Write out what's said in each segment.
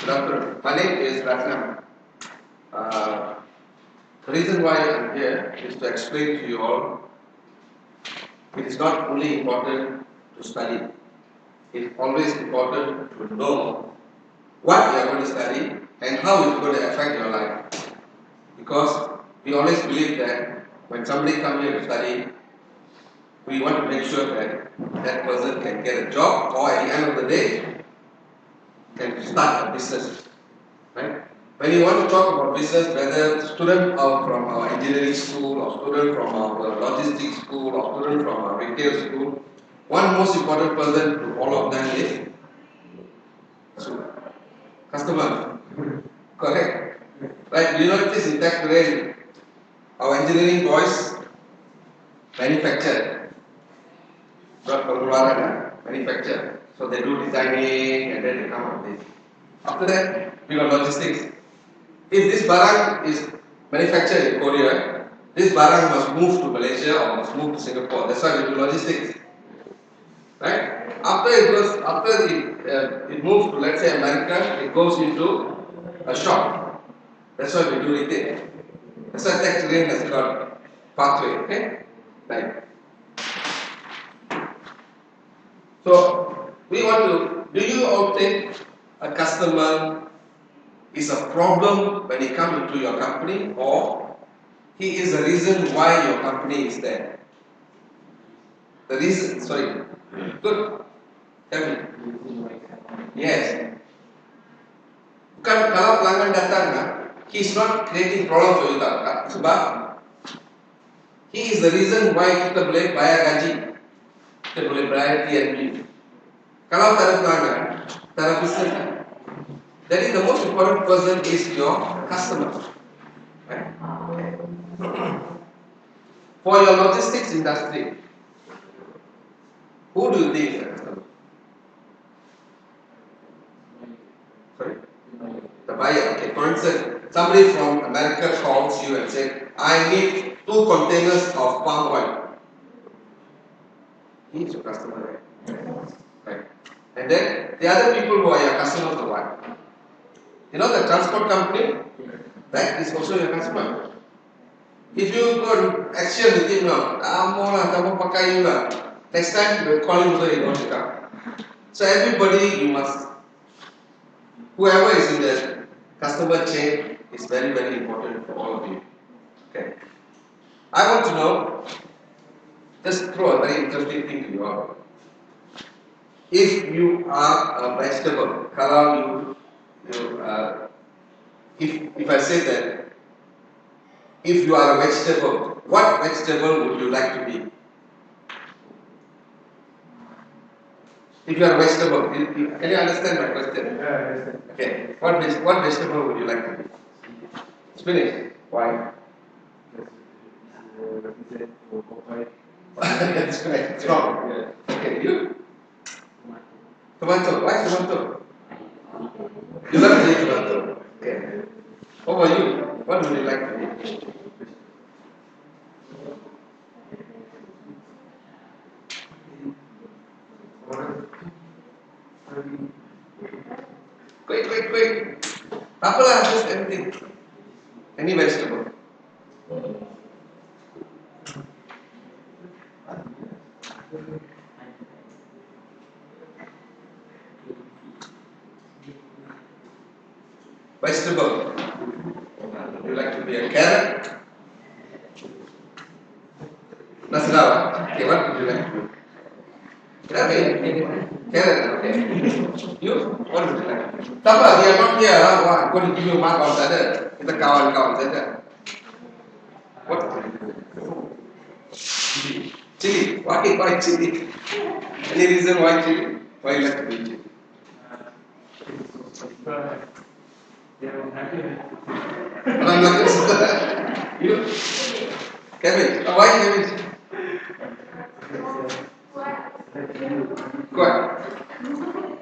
Good afternoon. My name is Ratnam. Uh, the reason why I'm here is to explain to you all it is not only important to study, it's always important to know what you are going to study and how it's going to affect your life. Because we always believe that when somebody comes here to study, we want to make sure that that person can get a job or at the end of the day can start a business. Right? When you want to talk about business, whether student from our engineering school or student from our logistics school or student from our retail school, one most important person to all of them is customer. Correct? Right? You notice in tech today, our engineering boys manufacture, manufacture. So they do designing and then they come up with this. After that, we got logistics. If this barang is manufactured in Korea, this barang must move to Malaysia or must move to Singapore. That's why we do logistics, right? After it moves to, let's say, America, it goes into a shop. That's why we do retail. That's why tech train has got pathway. Okay, right? So we want to. Do you all think a customer is a problem when he comes into your company, or he is the reason why your company is there? The reason, sorry. Good. Tell me. Yes. Bukan kalau pelanggan datang, he's not creating problem for you tak? Sebab he is the reason why kita boleh bayar gaji, kita boleh bayar T&B. Kalau tak ada pelanggan, tak ada business. Jadi the most important person is your customer. Right? For your logistics industry, who do you think is the customer? Sorry? The buyer. Okay. For instance, somebody from America calls you and says, I need 2 containers of palm oil. He is your customer, right? And then the other people who are your customers are what? You know the transport company? That is also your customer. If you go and exchange with him now, kamu pakai you lah. Next time you call him so he don't pick up. So everybody you must, whoever is in the customer chain is very, very important for all of you. Okay. I want to know, just throw a very interesting thing to you all. If you are a vegetable, kalau if I say that, if you are a vegetable, what vegetable would you like to be? If you are a vegetable, can you understand my question? Yeah, I understand. Okay, what vegetable would you like to be? Spinach. Why? That's right. Strong. Yeah. Okay, you? Tomato. Why tomato? You love to eat tomato. Okay. What about you? What would you like to be? Quick. Apalah, just anything. Any vegetable. Vegetable. Would you like to be a carrot? Nasrawa. Okay, what would you like to be? Carrot, okay. You? What would you like? Tak apa, dia not here. Wah, aku di video makan saja. Kita kawan-kawan saja. What? Chili. Why chili? Any reason why chili? Why you like to be chili? Orang lagi suka. You? Cabbage. Why cabbage? Kuat.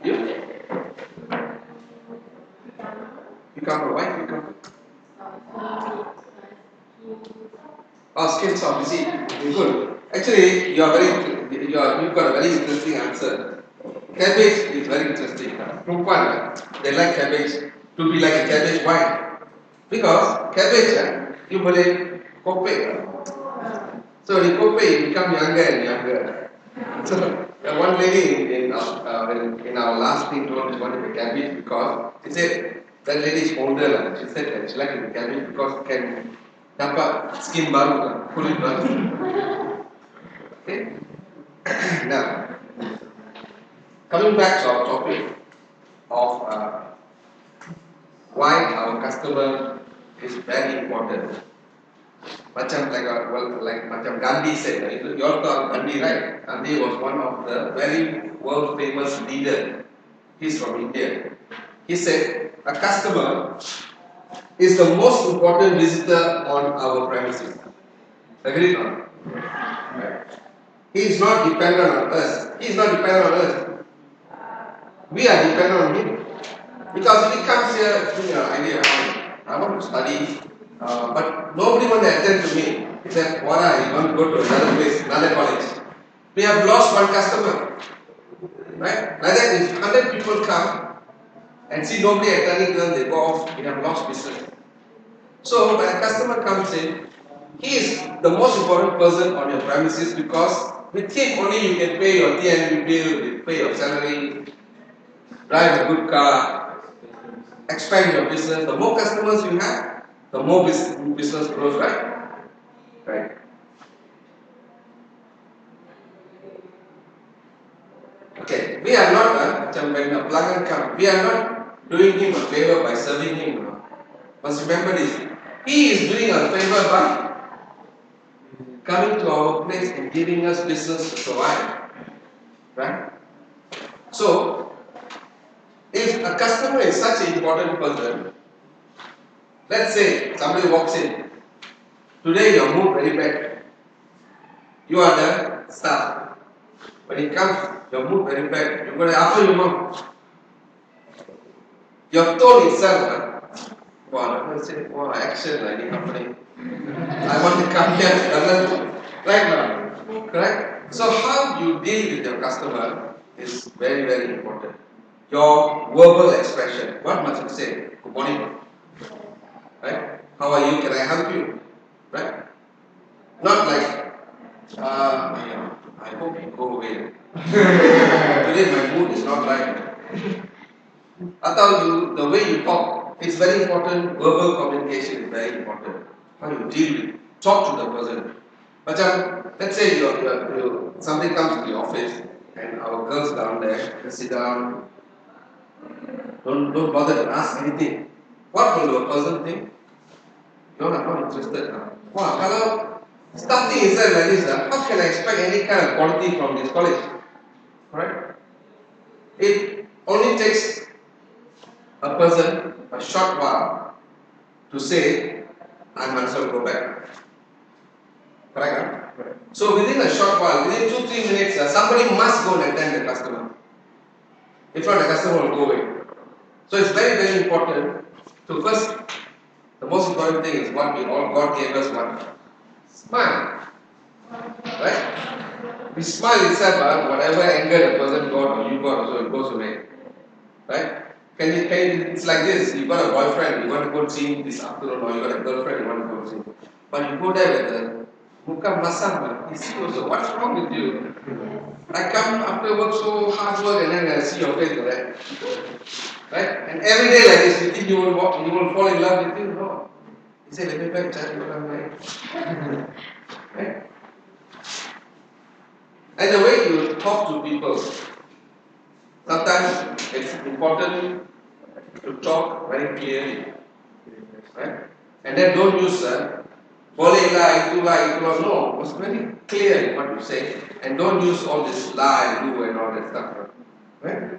You? You come from why? You come from? Oh, skills of see. Good. Actually, you've got a very interesting answer. Cabbage is very interesting. Kumpan, they like cabbage to be like a cabbage wine. Because cabbage, you boleh kope. So when you kope, you become younger and younger. So one lady in our last thing told she wanted a cabbage because she said that lady is older. She said that she liked the cabbage because it can dapat skin baru, kulit baru. Okay. Now, coming back to our topic of why our customer is very important. Macam Gandhi said, you all know Gandhi, right? Gandhi was one of the very world famous leader. He's from India. He said, a customer is the most important visitor on our premises. Agree or not? Right. He is not dependent on us. He is not dependent on us. We are dependent on him. Because if he comes here, give me an idea, I want to study, but nobody want to attend to me. He said, Wara, you want to go to another place, another college. We have lost one customer. Right? Like that, if 100 people come and see nobody attending them, they go off, we have lost business. So when a customer comes in, he is the most important person on your premises because with him only you can pay your TNB bill, you pay your salary, drive a good car, expand your business. The more customers you have, the more business grows, right? Right. Okay. We are not, when a plugin comes, we are not doing him a favor by serving him. Must remember this. He is doing a favor by coming to our place and giving us business to survive. Right? So, if a customer is such an important person, let's say somebody walks in, today your mood very bad. You are the staff. When it comes, your mood very bad. You're going to after you know. Your tone itself, wow, let's say, wow, action like the company. I want to come here, right now. Correct? So how you deal with your customer is very, very important. Your verbal expression. What must you say? Good morning. Right? How are you? Can I help you? Right? Not like, I hope you go away. Today my mood is not right. Atau the way you talk, it's very important. Verbal communication is very important. How you deal with, talk to the person. Macam, let's say somebody comes to the office and our girls down there, they sit down, don't bother to ask anything. What will the person think? You're not interested now. Wow, kalau starting itself like this, how can I expect any kind of quality from this college? Right? It only takes a person a short while to say, I might as well go back. Correct? Huh? Right. So within a short while, within 2-3 minutes, somebody must go and attend the customer. If not, the customer will go away. So it's very, very important to first, the most important thing is what we all, God gave us what? Smile. Right? We smile itself, whatever anger the person got or you got, so it goes away. Right? It's like this, you got a boyfriend, you want to go see him this afternoon, or you got a girlfriend, you want to go see him. But you go there with the muka masam, he see also, what's wrong with you? I come after work so hard work and then I see your face, right? Right? And every day like this, you think you will fall in love with you? No. He said, let me back, child, you come right. Right? And the way you talk to people, sometimes it's important to talk very clearly. Right? And then don't use boleh lah, itulah, no. It's very clear what you say. And don't use all this lie, do and all that stuff. Right?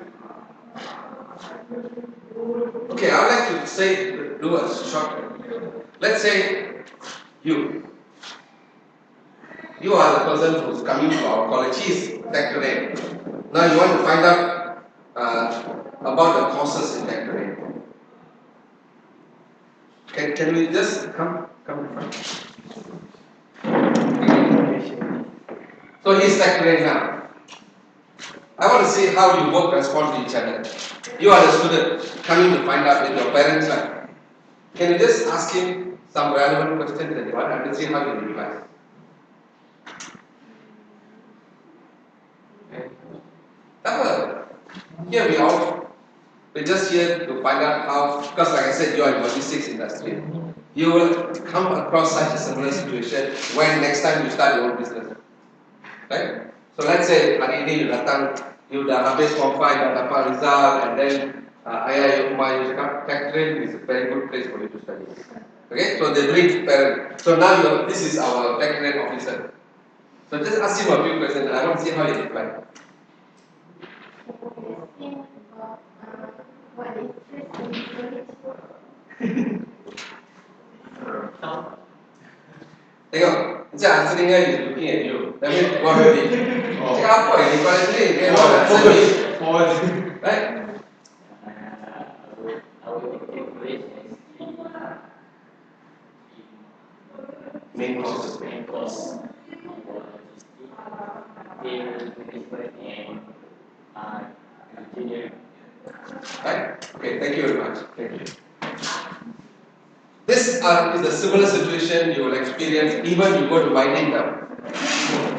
Okay, I would like to do a short. Let's say you are the person who's coming to our college. He's Tech-Terrain. Now you want to find out about the courses in Tech-Terrain. Can we just come in front? So he's Tech-Terrain now. I want to see how you both respond to each other. You are the student coming to find out with your parents. Can you just ask him some relevant questions that you want and see how you reply? Okay. Here we're just here to find out how, because like I said, you are in logistics industry. You will come across such a similar situation when next time you start your own business. Right? So let's say hari ini you datang, you dah habis form 5, dah dapat result, and then ayah you rumah you cakap factory is a very good place for you to study. Okay, so they bring parent. So now this is our factory officer. So just ask him a few questions. I want to see how he reply. Tengok, macam answering guy is looking at you. That means what will be? Cakap apa ini? Pada ni, dia mau answer me. Right? Main course. Right? Okay, thank you very much. Thank you. This is a similar situation you will experience even you go to mining now.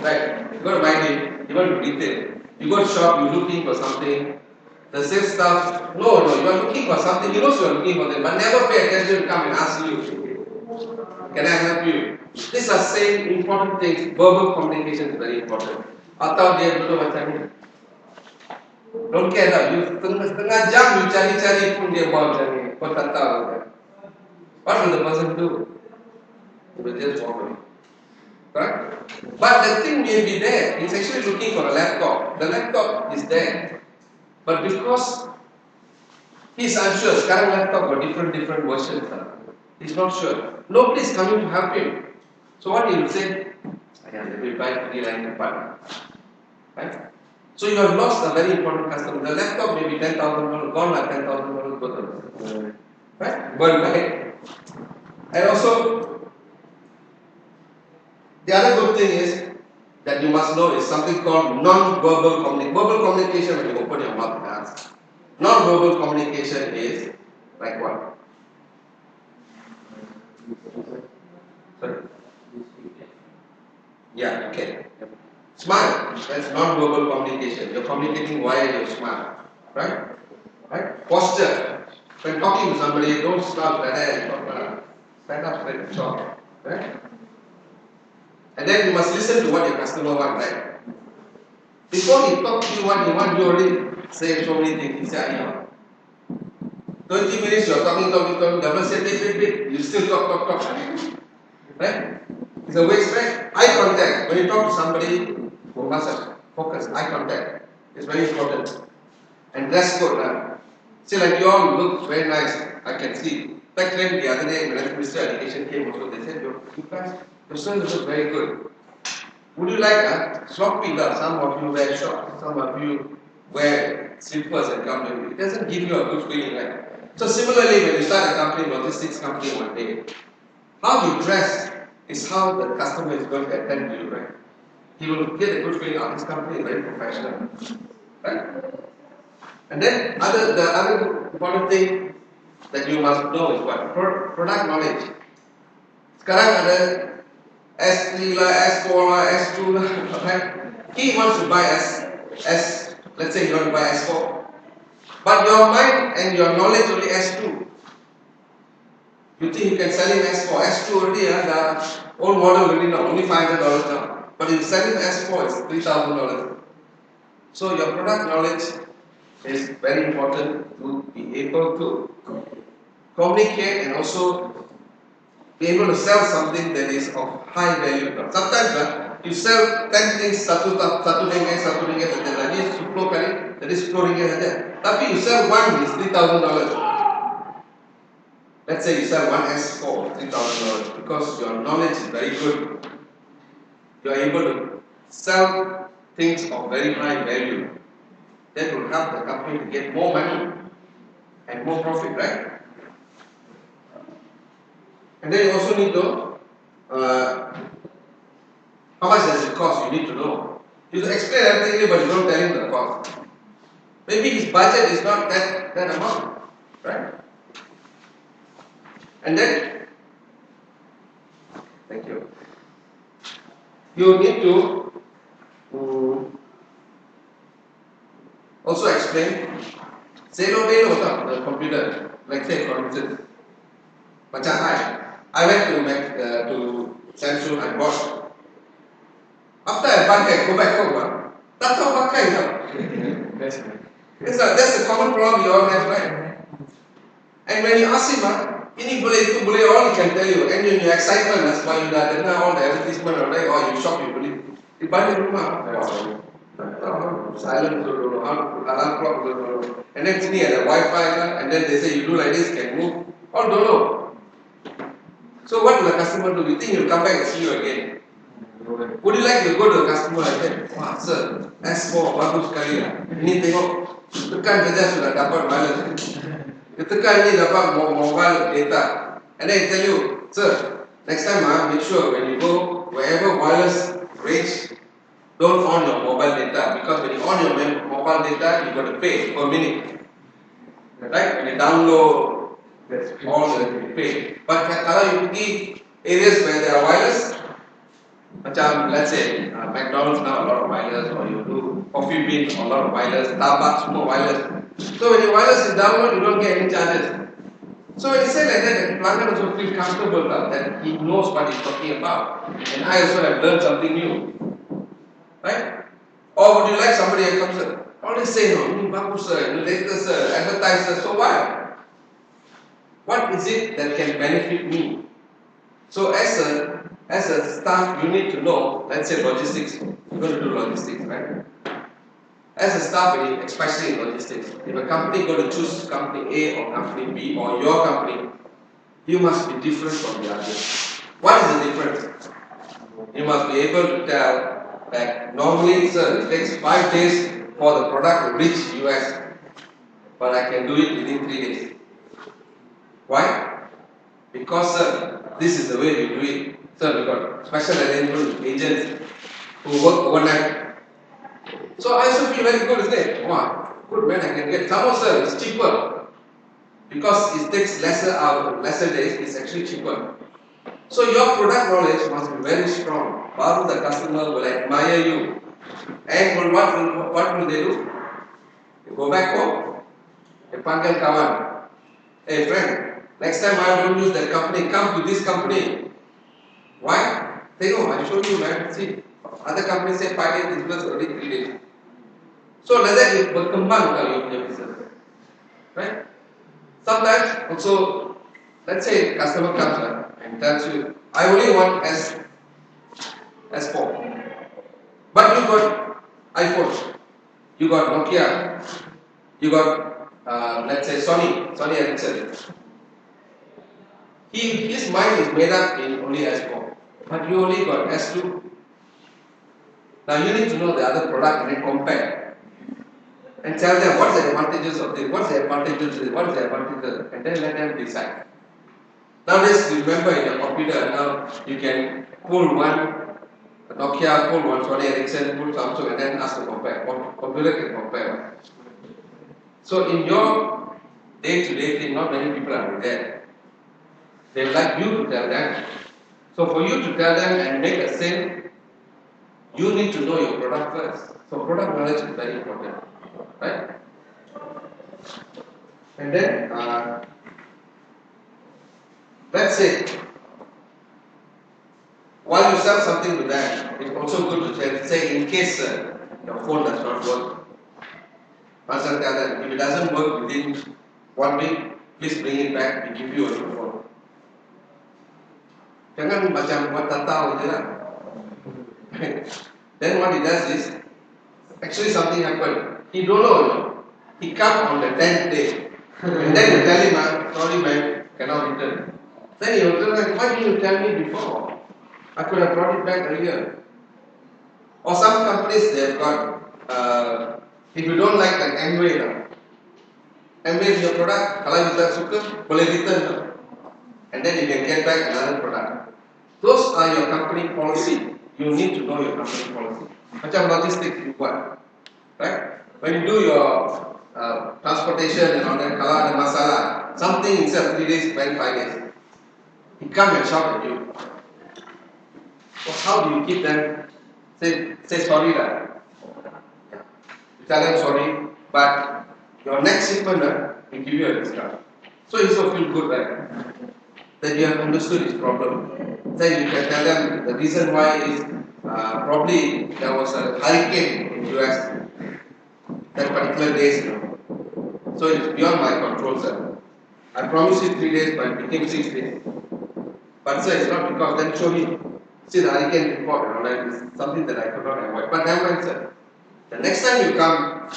Right? You go to mining, you go to retail, you go to shop, you're looking for something. The sales staff, no, you are looking for something, you know you are looking for them, but never pay attention to come and ask you, can I help you? These are same important things. Verbal communication is very important. Atau dia dulu macam ni. Don't care lah, you setengah jam you cari-cari pun dia buat macam ni. Kau tak tahu. What will the person do? He will just walk away. Correct? But the thing may be there. He's actually looking for a laptop. The laptop is there. But because he's unsure, sekarang laptop got different versions. He's not sure. Nobody is coming to help him. So what he will say? Let me buy pergi lain tempat. Right? So you have lost a very important customer. The laptop may be $10,000, gone like $10,000 worth. Right? Burn, right? And also, the other good thing is that you must know is something called non-verbal communication. Verbal communication when you open your mouth and ask. Non-verbal communication is like what? Sorry? Yeah, okay. Smile. That's non-verbal communication. You're communicating via your smile. Right? Right? Posture. When talking to somebody, don't stop there. Stand up straight and talk. Right? And then you must listen to what your customer wants, right? Before he talks to you what he wants, you already say so many things. He said, 20 minutes you're talking, double say, wait, you still talk. Right? It's a waste, right? Eye contact. When you talk to somebody, focus, eye contact. It's very important. And dress code. See, like you all look very nice, I can see. Like the other day when Minister of Education came also, they said, you guys, your students look very good. Would you like sloppy? Some of you wear shorts, some of you wear slippers and come in. It doesn't give you a good feeling, right? So similarly, when you start a company, logistics company one day, how you dress is how the customer is going to attend to you, right? He will get a good feeling, this company is very professional. Right? And then the other important thing that you must know is what? Product knowledge. Sekarang ada S3 lah, S4 lah, S2 lah, right? He wants to buy let's say you want to buy S4. But your mind and your knowledge only S2. You think you can sell him S4. S2 already, the old model already now, only $500 now. But if you sell him S4, it's $3,000. So your product knowledge is very important to be able to communicate and also be able to sell something that is of high value. Sometimes you sell 10 things, satu ringgit saja. Lagi 10 kali, jadi 10 ringgit saja. Tapi you sell one is $3,000. Let's say you sell one S4 $3,000 because your knowledge is very good. You are able to sell things of very high value. That will help the company to get more money and more profit, right? And then you also need to know how much does it cost. You need to know. You explain everything, but you don't tell him the cost. Maybe his budget is not that amount, right? And then, thank you. You need to also explain. Say no about the computer. Like say for instance, macam I went to Samsung and bought. After I buy, I go back home. That's how pakai now. That's the common problem we all have, right? And when you ask him, ini boleh itu boleh, all he can tell you. And when you excitement, that's why you dah dengar all the advertisement, right? Or you shop, you beli. Di balik rumah, silent dulu, alarm clock dulu. And then sini ada Wi-Fi, and then they say you do like this, can move. All don't know. So what will the customer do? You think he'll come back and see you again? Would you like to go to the customer and say, wah sir, S4 bagus sekali lah. Ini tengok, tekan saja sudah dapat balance. Tekan ini dapat mobile data. And then I tell you, sir, next time make sure when you go wherever wireless range, don't on your mobile data, because when you on your mobile data, you got to pay per minute. Right? When you download all the pay. But kalau you pergi areas where there are wireless, macam let's say McDonald's now a lot of wireless, or you do Coffee Bean a lot of wireless, Starbucks more wireless. So when your wireless is download, you don't get any charges. So when he said like that, the planner also feel comfortable that he knows what he's talking about, and I also have learned something new, right? Or would you like somebody who comes and always say no, ini bagus sir, ini latest sir, advertise sir. So what? What is it that can benefit me? So as a staff, you need to know, let's say logistics, you're going to do logistics, right? As a staff, especially in logistics, if a company is going to choose company A or company B or your company, you must be different from the others. What is the difference? You must be able to tell that normally, sir, it takes 5 days for the product to reach US, but I can do it within 3 days. Why? Because, sir, this is the way we do it. Sir, we got special arrangement with agents who work overnight. So I also feel very good, isn't it? Wow, good man, I can get. Some more, sir, it's cheaper. Because it takes lesser hours, lesser days, it's actually cheaper. So your product knowledge must be very strong. Baru the customer will admire you. And what will they do? They go back home. They panggil kawan. Hey friend, next time I don't use that company, come to this company. Why? Tengok, I showed you, man. See, other companies say 5 days, this was only 3 days. So like that, you berkembang kalau you punya business, right? Sometimes also, let's say customer comes and tells you, I only want S4, but you got iPhone, you got Nokia, you got let's say Sony Ericsson. His mind is made up in only S4, but you only got S2. Now you need to know the other product and then compare. And tell them what's the advantages of this, what's the advantages of this, what's the advantages, and then let them decide. Nowadays, remember in your computer, now you can pull one Nokia, pull one Sony Ericsson, pull Samsung, and then ask to compare. Computer can compare. So in your day-to-day thing, not many people are there. They like you to tell them. So for you to tell them and make a sale, you need to know your product first. So product knowledge is very important. Right? And then, let's say, while you sell something to them, it's also good to say in case your phone does not work. Master tell them, if it doesn't work within 1 week, please bring it back, we give you a new phone. Jangan macam buat tahu je lah. Then what he does is, actually something happened. He don't know. He come on the 10th day. And then you tell him, sorry man, cannot return. Then he will tell like, why didn't you tell me before? I could have brought it back earlier. Or some companies, they've got, if you don't like an Amway, Amway is your product, kalau you tak suka, boleh return. And then you can get back another product. Those are your company policy. You need to know your company policy. Macam logistics you buat. Right? When you do your transportation and all that, color and masala, something instead of 3 days, went 5 days. He come and shout at you. So how do you keep them? Say sorry lah. You tell them sorry, but your next shipment we give you a discount. So he will feel good, right? That you have understood his problem. Then you can tell them the reason why is probably there was a hurricane in US that particular days. So it's beyond my control, sir. I promised you 3 days, but it became 6 days. But sir, it's not because then show me. See the hurricane report and all that is something that I could not avoid. But never mind, sir. The next time you come,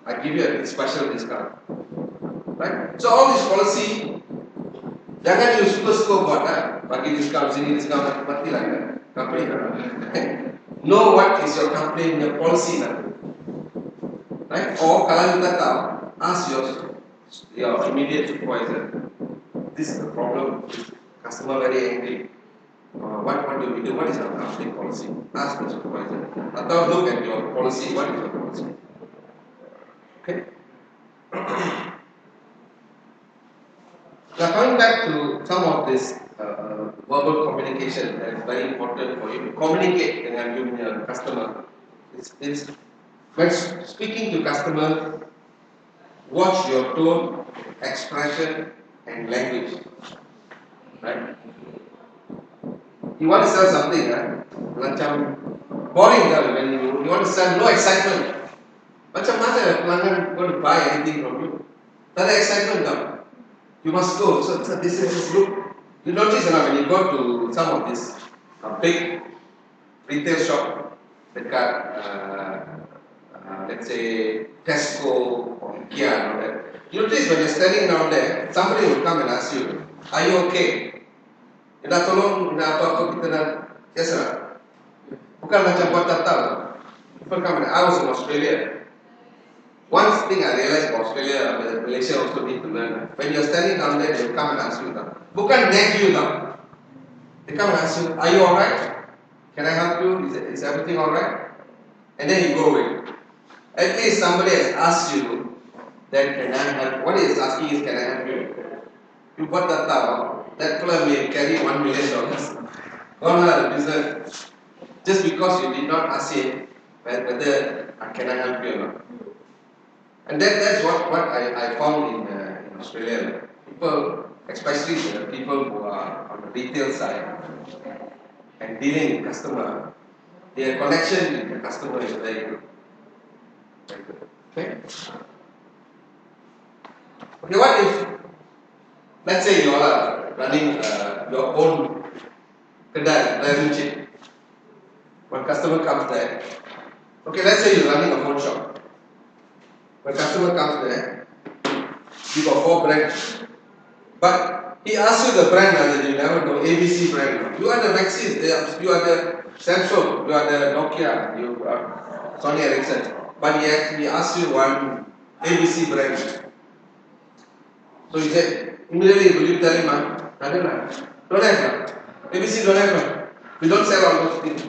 I give you a special discount. Right? So all this policy, jangan you super scope buat bagi discount sini, discount mati lah company. Know what is your company, your policy lah. Right? Or kalau you tak tahu, ask your immediate supervisor. This is the problem. Customer very angry. What do we do? What is our company policy? Ask the supervisor. Atau look at your policy. What is your policy? Okay. Now coming back to some of this verbal communication that is very important for you to communicate dengan your customer. It's when speaking to customers, watch your tone, expression, and language. Right? You want to sell something, macam boring when you want to sell, no excitement. Macam mana pelanggan going to buy anything from you? Tak ada excitement now. You must go. So this is look. You notice when you go to some of this big retail shop, dekat let's say Tesco or IKEA and all that. You notice when you're standing down there, somebody will come and ask you, "Are you okay? Nak tolong, nak apa-apa kita nak." Yes sir. Bukan macam buat tatal. People come and I was in Australia. One thing I realized about Australia, Malaysia also need to learn. When you're standing down there, they'll come and ask you now. Bukan nag you now. They come and ask you, "Are you alright? Can I help you? Is everything alright?" And then you go away. At least somebody has asked you, then can I help? What he is asking is, can I help you? You bought that tower, that fellow may carry $1 million. Gone out of business. Just because you did not ask him whether can I help you or not. And that's what I found in Australia. People, especially the people who are on the retail side and dealing with customer, their connection with the customer is very good. Okay? Okay, what if, let's say you all are running your own kedai, driving chip. When customer comes there, okay, let's say you're running a phone shop. When customer comes there, you got 4 brands. But he asks you the brand that you never know, ABC brand. You are the Maxis, you are the Samsung, you are the Nokia, you are Sony Ericsson. But he asks you one ABC brand. So he said, immediately will you tell him, don't have ABC don't have we don't sell all those things.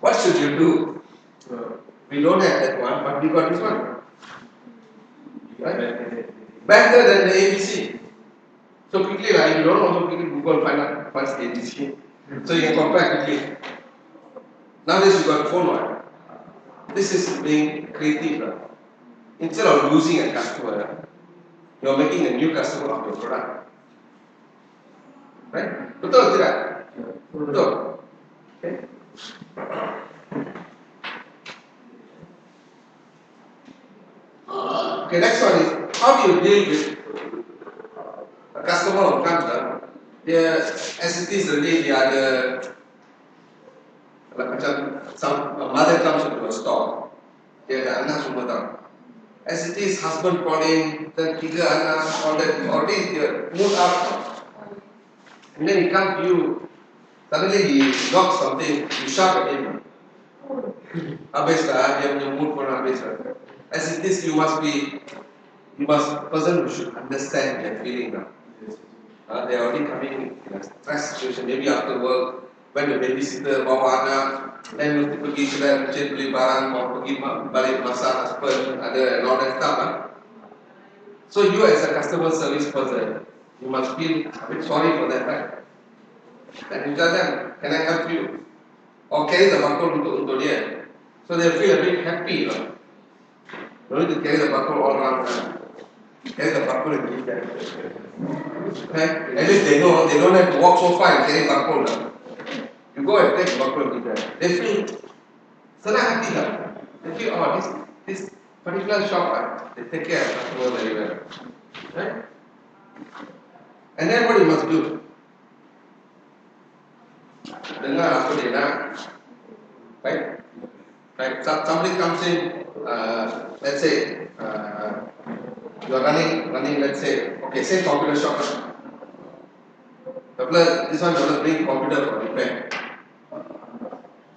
What should you do? We don't have that one, but we got this one. Right? Better than the ABC. So quickly, right? You don't also quickly Google find out what's the ABC. So you can compare quickly. Nowadays you got phone one. This is being creative. Right? Instead of losing a customer, you're making a new customer of your product. Right? Betul tidak? Betul. Okay. Okay, next one is how do you deal with a customer who comes down? As it is already the other, a mother comes into a store. Dia ada anak semua tahu. As it is, husband calling, then 3 anak, all that already mood up. And then he comes to you. Suddenly he knocks something. You shout at him. Habis lah, dia punya mood pun habis lah. As it is, person who should understand their feeling now. They are already coming in a stress situation. Maybe after work, when the babysitter bawa anak, then mesti pergi kedai masjid beli barang, mau pergi balik masak husband, ada and all that stuff. So you as a customer service person, you must feel a bit sorry for that, right? And you tell them, can I help you? Or carry the buckle into there. So they feel a bit happy, you know. Don't need to carry the buckle all around. Carry the buckle and give them. Right? At least they know they don't have to walk so far and carry buckle. You go and take the buckle and give them. They feel senang hati lah. They feel, oh, this particular shop, they take care of customer very well. Right? And then what you must do? Dengar apa dia nak. Right? Right? Somebody comes in, let's say, you are running, let's say, okay, say computer shop. This one doesn't bring computer for repair.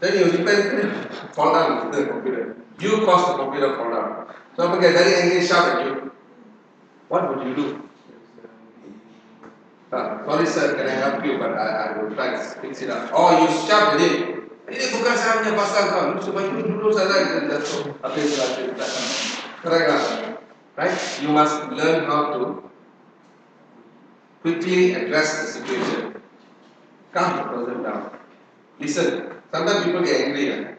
Then you repair, fall down with the computer. You cause the computer fall down. So I'm get very angry, shout at you. What would you do? Sorry sir, can I help you? But I will try to fix it up. Or you shout at him. Ini bukan saya punya pasal kau. Lu supaya you dulu saja jatuh. Habis lagi. Correct lah. Right? You must learn how to quickly address the situation. Calm the person down. Listen. Sometimes people get angry.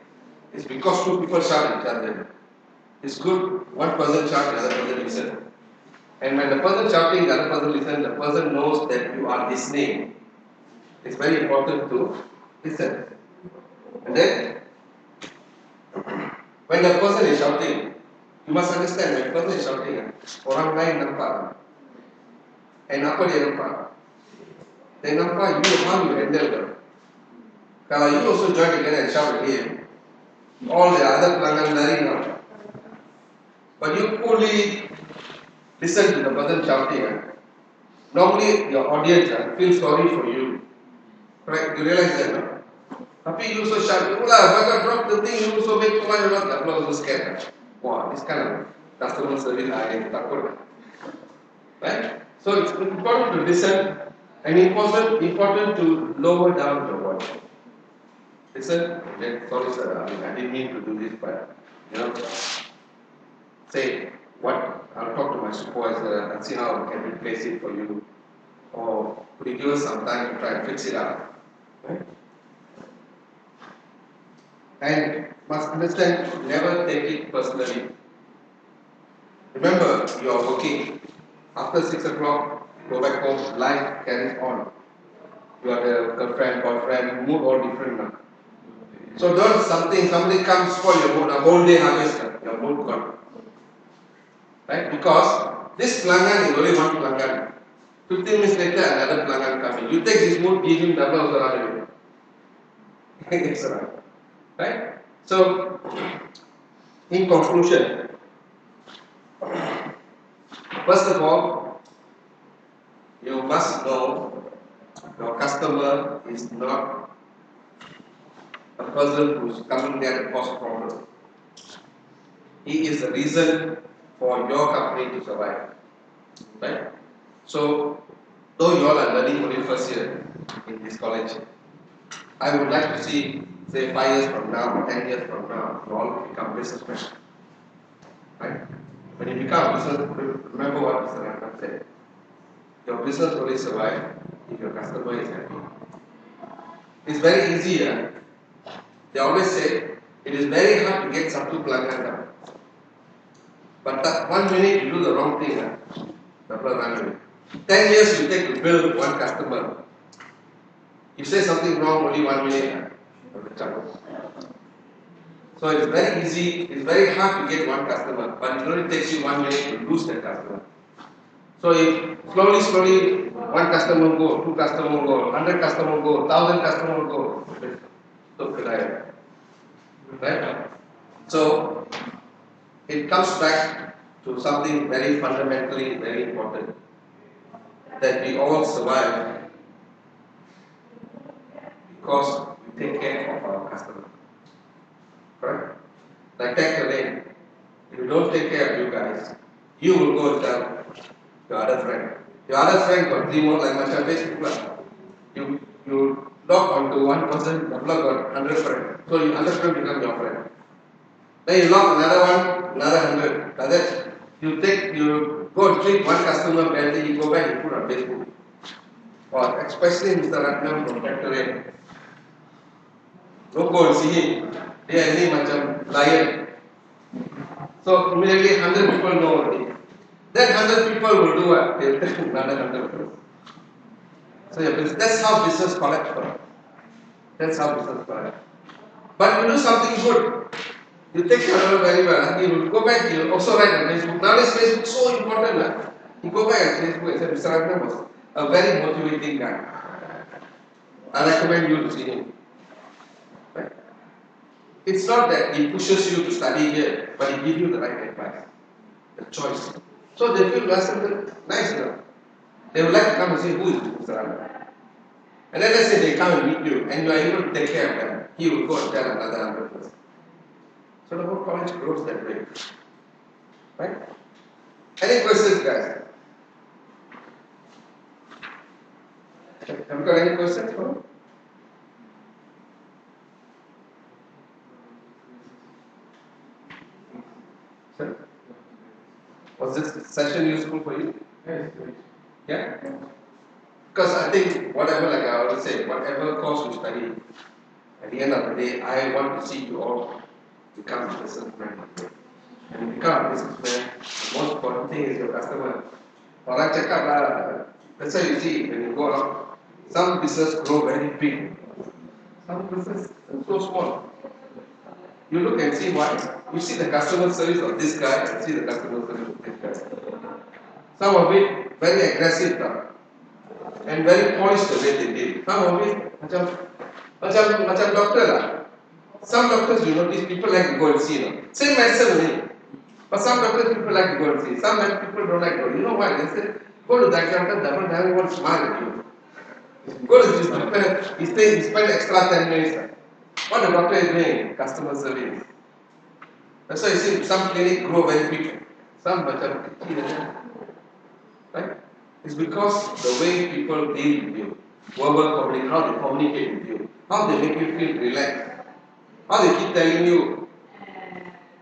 It's because two people shout at each other. It's good one person shout, the other person listen. And when the person shouting, the other person listen, the person knows that you are listening. It's very important to listen. And then, when the person is shouting, you must understand, when the person is shouting, orang lain nampak. And apa dia nampak? Dia nampak you, how you handle them. Kalau you also join together and shout at him, all the other pelanggan lari now. But you fully listen to the person shouting. Normally, your audience feels sorry for you. Right? You realize that, no? Tapi you also shout, if I drop the thing, you also make too much noise. The people also scared. Wow, this kind of customer service, I get takut. Right? So it's important to listen and important to lower down your voice. Listen, sorry sir, I didn't mean to do this, but say what, I'll talk to my supervisor and see how I can replace it for you. Or could you give us some time to try and fix it up? Right? And must understand, never take it personally. Remember, you are working. After 6 o'clock, go back home, life carries on. You are the girlfriend, boyfriend, mood all different now. So don't somebody comes for your mood, a whole day harvest, your mood gone. Right? Because this pelanggan is only one pelanggan. 15 minutes later, another pelanggan coming. You take this mood, give him double of the other. It's right. Right? So, in conclusion, first of all, you must know your customer is not a person who is coming there to cause problems. He is the reason for your company to survive. Right? So, though you all are learning only first year in this college, I would like to see, say 5 years from now or 10 years from now, you all become businessmen. Right? When you become a business, remember what Mr. Ratnam said. Your business only survive if your customer is happy. It's very easy. They always say, it is very hard to get Sabtu pelanggan down. But that 1 minute you do the wrong thing, the pelanggan. 10 years you take to build one customer. You say something wrong, only 1 minute. So it's very easy, it's very hard to get one customer, but it only takes you 1 minute to lose that customer. So if slowly, one customer go, two customer go, 100 customer go, 1,000 customer go, so could I, right? So it comes back to something very fundamentally very important, that we all survive because we take care of our customer. Correct? Like take the lane. If you don't take care of you guys, you will go tell your other friend. Your other friend got 3 more like macam Facebook. You log onto one person, the blog got 100 friends. So your other friend become your friend. Then you log another one, another 100. Like that, you go and treat one customer badly, you go back and put on Facebook. Or especially Mr. Ratnam from Factory. Don't go and see him. They are any macam lion. So immediately 100 people know already. That 100 people will do what? They will tell another 100 people. So that's how business collects for us. That's how business collects. But you do something good. You take your order very well. You will go back, you will also write on Facebook. Nowadays Facebook is so important. You go back on Facebook and say, Mr. Ratnam was a very motivating guy. I recommend you to see him. Right? It's not that he pushes you to study here, but he gives you the right advice, the choice. So they feel nice enough. They would like to come and say, who is Mr. Ratnam? And then let's say they come and meet you, and you are able to take care of them. He will go and tell another 100 person. So the whole college grows that way. Right? Any questions, guys? Have you got any questions for me? Sir? Was this session useful for you? Yes. Yeah? Because I think whatever, like I always say, whatever course you study, at the end of the day, I want to see you all become a businessman. And become a businessman, the most important thing is your customer. Orang cakap lah, that's why you see, when you go out, some business grow very big. Some business so small. You look and see why. You see the customer service of this guy, and see the customer service of this guy. Some of it very aggressive now, and very polished the way they did. Some of it macam doctor lah. Some doctors, you know, these people like to go and see. Same medicine only. But some doctors people like to go and see. Some people don't like to go. You know why? They say, go to that doctor, doesn't have one smile at you. Go to this doctor, he spend extra 10 minutes. What the doctor is doing? Customer service. That's why you see some clinic grow very big. Some macam right? It's because the way people deal with you, verbal communication, how they communicate with you, how they make you feel relaxed, how they keep telling you,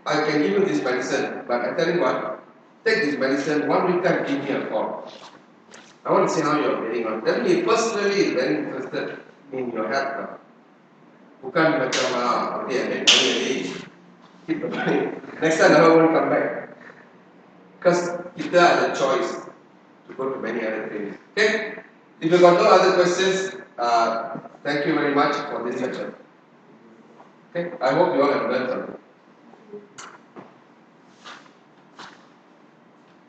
I can give you this medicine, but I tell you what, take this medicine, 1 week time, give me a call. I want to see how you are getting on. Then he personally is very interested in your health now. Bukan macam okay, I make money already, keep the money. Next time never want to come back. Because kita ada choice to go to many other things. Okay? If you got no other questions, thank you very much for this lecture. Okay? I hope you all have learned something.